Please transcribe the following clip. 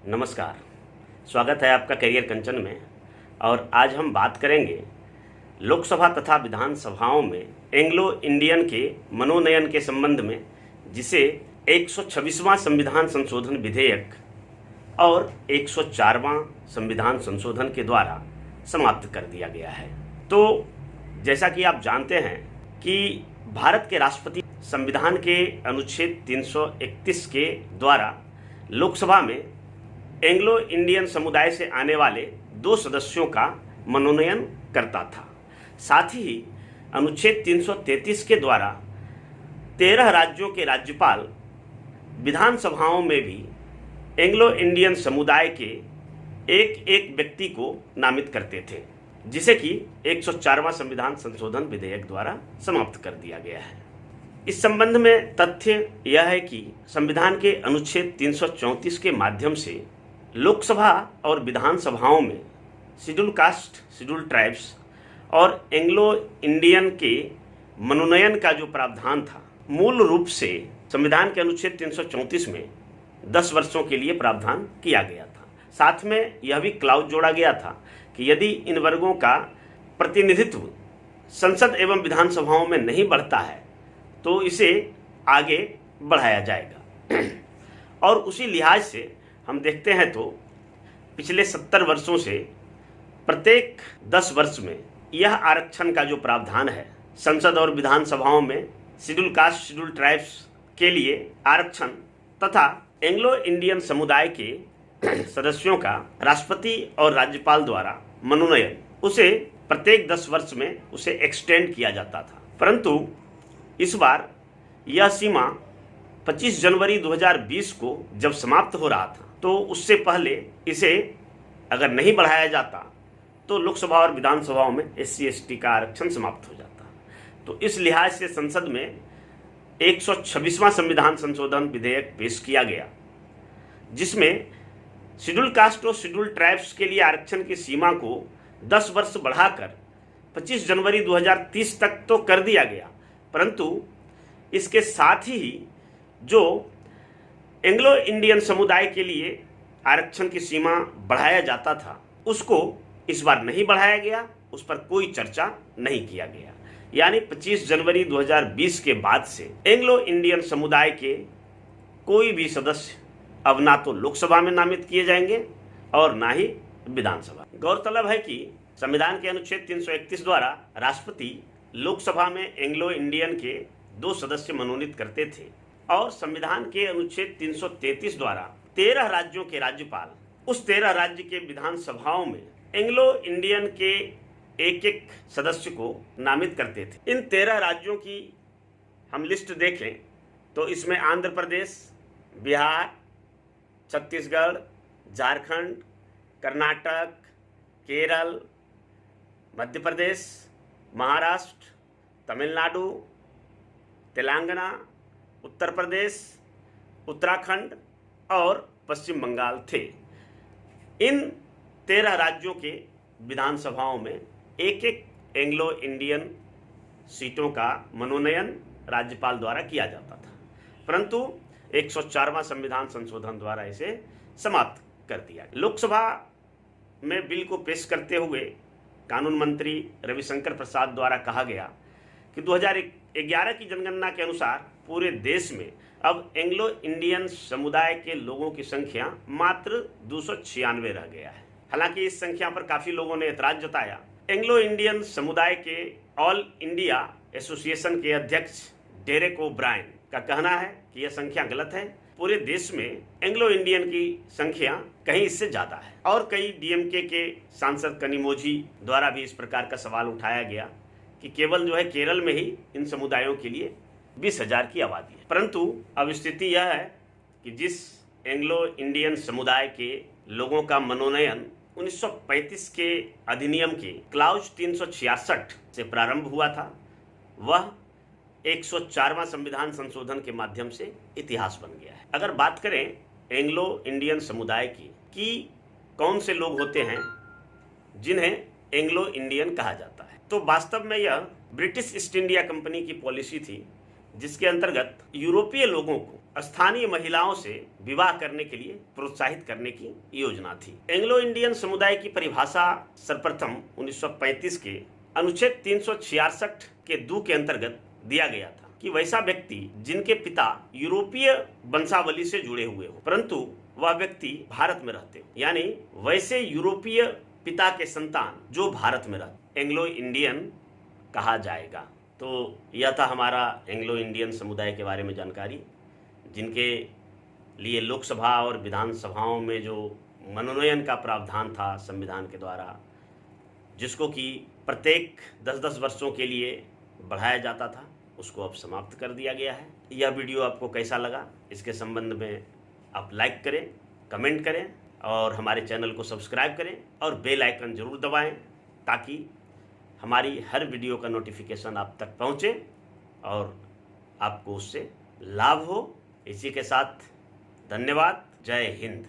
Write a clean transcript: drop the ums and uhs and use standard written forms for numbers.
नमस्कार। स्वागत है आपका करियर कंचन में। और आज हम बात करेंगे लोकसभा तथा विधानसभाओं में एंग्लो इंडियन के मनोनयन के संबंध में, जिसे 126वां संविधान संशोधन विधेयक और 104वां संविधान संशोधन के द्वारा समाप्त कर दिया गया है। तो जैसा कि आप जानते हैं कि भारत के राष्ट्रपति संविधान के अनुच्छेद 331 के द्वारा लोकसभा में एंग्लो इंडियन समुदाय से आने वाले 2 सदस्यों का मनोनयन करता था। साथ ही अनुच्छेद 333 के द्वारा 13 राज्यों के राज्यपाल विधानसभाओं में भी एंग्लो इंडियन समुदाय के एक एक व्यक्ति को नामित करते थे, जिसे कि 104वां संविधान संशोधन विधेयक द्वारा समाप्त कर दिया गया है। इस संबंध में तथ्य यह है कि संविधान के अनुच्छेद 334 के माध्यम से लोकसभा और विधानसभाओं में शेड्यूल कास्ट, शेड्यूल ट्राइब्स और एंग्लो इंडियन के मनोनयन का जो प्रावधान था, मूल रूप से संविधान के अनुच्छेद 334 में 10 वर्षों के लिए प्रावधान किया गया था। साथ में यह भी क्लाउज जोड़ा गया था कि यदि इन वर्गों का प्रतिनिधित्व संसद एवं विधानसभाओं में नहीं बढ़ता है तो इसे आगे बढ़ाया जाएगा। और उसी लिहाज से हम देखते हैं तो पिछले 70 वर्षों से प्रत्येक 10 वर्ष में यह आरक्षण का जो प्रावधान है, संसद और विधानसभाओं में शेड्यूल कास्ट, शेड्यूल ट्राइब्स के लिए आरक्षण तथा एंग्लो इंडियन समुदाय के सदस्यों का राष्ट्रपति और राज्यपाल द्वारा मनोनयन, उसे प्रत्येक 10 वर्ष में उसे एक्सटेंड किया जाता था। परंतु इस बार यह सीमा 25 जनवरी 2020 को जब समाप्त हो रहा था, तो उससे पहले इसे अगर नहीं बढ़ाया जाता तो लोकसभा और विधानसभाओं में SC/ST का आरक्षण समाप्त हो जाता। तो इस लिहाज से संसद में 126वां संविधान संशोधन विधेयक पेश किया गया, जिसमें शेड्यूल कास्ट और शेड्यूल ट्राइब्स के लिए आरक्षण की सीमा को 10 वर्ष बढ़ाकर 25 जनवरी 2030 तक तो कर दिया गया, परंतु इसके साथ ही जो एंग्लो इंडियन समुदाय के लिए आरक्षण की सीमा बढ़ाया जाता था, उसको इस बार नहीं बढ़ाया गया, उस पर कोई चर्चा नहीं किया गया। यानी 25 जनवरी 2020 के बाद से एंग्लो इंडियन समुदाय के कोई भी सदस्य अब ना तो लोकसभा में नामित किए जाएंगे और ना ही विधानसभा। गौरतलब है कि संविधान के अनुच्छेद 331 द्वारा राष्ट्रपति लोकसभा में एंग्लो इंडियन के 2 सदस्य मनोनीत करते थे और संविधान के अनुच्छेद 333 द्वारा 13 राज्यों के राज्यपाल उस 13 राज्य के विधानसभाओं में एंग्लो इंडियन के एक एक सदस्य को नामित करते थे। इन 13 राज्यों की हम लिस्ट देखें तो इसमें आंध्र प्रदेश, बिहार, छत्तीसगढ़, झारखंड, कर्नाटक, केरल, मध्य प्रदेश, महाराष्ट्र, तमिलनाडु, तेलंगाना, उत्तर प्रदेश, उत्तराखंड और पश्चिम बंगाल थे। इन 13 राज्यों के विधानसभाओं में एक एक एंग्लो इंडियन सीटों का मनोनयन राज्यपाल द्वारा किया जाता था, परंतु 104वां संविधान संशोधन द्वारा इसे समाप्त कर दिया। लोकसभा में बिल को पेश करते हुए कानून मंत्री रविशंकर प्रसाद द्वारा कहा गया कि 2011 की जनगणना के अनुसार पूरे देश में अब एंग्लो इंडियन समुदाय के लोगों की संख्या मात्र 296 रह गया है। हालांकि इस संख्या पर काफ़ी लोगों ने एतराज जताया। एंग्लो इंडियन समुदाय के ऑल इंडिया एसोसिएशन के अध्यक्ष डेरेक ओब्रायन का कहना है कि यह संख्या गलत है। पूरे देश में एंग्लो इंडियन की संख्या कहीं इससे ज़्यादा है। और कई DMK के सांसद कनिमोझी द्वारा भी इस प्रकार का सवाल उठाया गया कि केवल जो है केरल में ही इन समुदायों के लिए 20,000 की आबादी है। परंतु अब स्थिति यह है कि जिस एंग्लो इंडियन समुदाय के लोगों का मनोनयन 1935 के अधिनियम के क्लाउज 366 से प्रारंभ हुआ था, वह 104वां संविधान संशोधन के माध्यम से इतिहास बन गया है। अगर बात करें एंग्लो इंडियन समुदाय की कि कौन से लोग होते हैं जिन्हें एंग्लो इंडियन कहा जाता है, तो वास्तव में यह ब्रिटिश ईस्ट इंडिया कंपनी की पॉलिसी थी, जिसके अंतर्गत यूरोपीय लोगों को स्थानीय महिलाओं से विवाह करने के लिए प्रोत्साहित करने की योजना थी। एंग्लो इंडियन समुदाय की परिभाषा सर्वप्रथम 1935 के अनुच्छेद 366 के 2 के अंतर्गत दिया गया था कि वैसा व्यक्ति जिनके पिता यूरोपीय वंशावली से जुड़े हुए हो परंतु वह व्यक्ति भारत में रहते हो, यानी वैसे यूरोपीय पिता के संतान जो भारत में रहते एंग्लो इंडियन कहा जाएगा। तो यह था हमारा एंग्लो इंडियन समुदाय के बारे में जानकारी, जिनके लिए लोकसभा और विधानसभाओं में जो मनोनयन का प्रावधान था संविधान के द्वारा, जिसको कि प्रत्येक 10-10 वर्षों के लिए बढ़ाया जाता था, उसको अब समाप्त कर दिया गया है। यह वीडियो आपको कैसा लगा, इसके संबंध में आप लाइक करें, कमेंट करें और हमारे चैनल को सब्सक्राइब करें और बेल आइकन ज़रूर दबाएं ताकि हमारी हर वीडियो का नोटिफिकेशन आप तक पहुंचे और आपको उससे लाभ हो। इसी के साथ धन्यवाद। जय हिंद।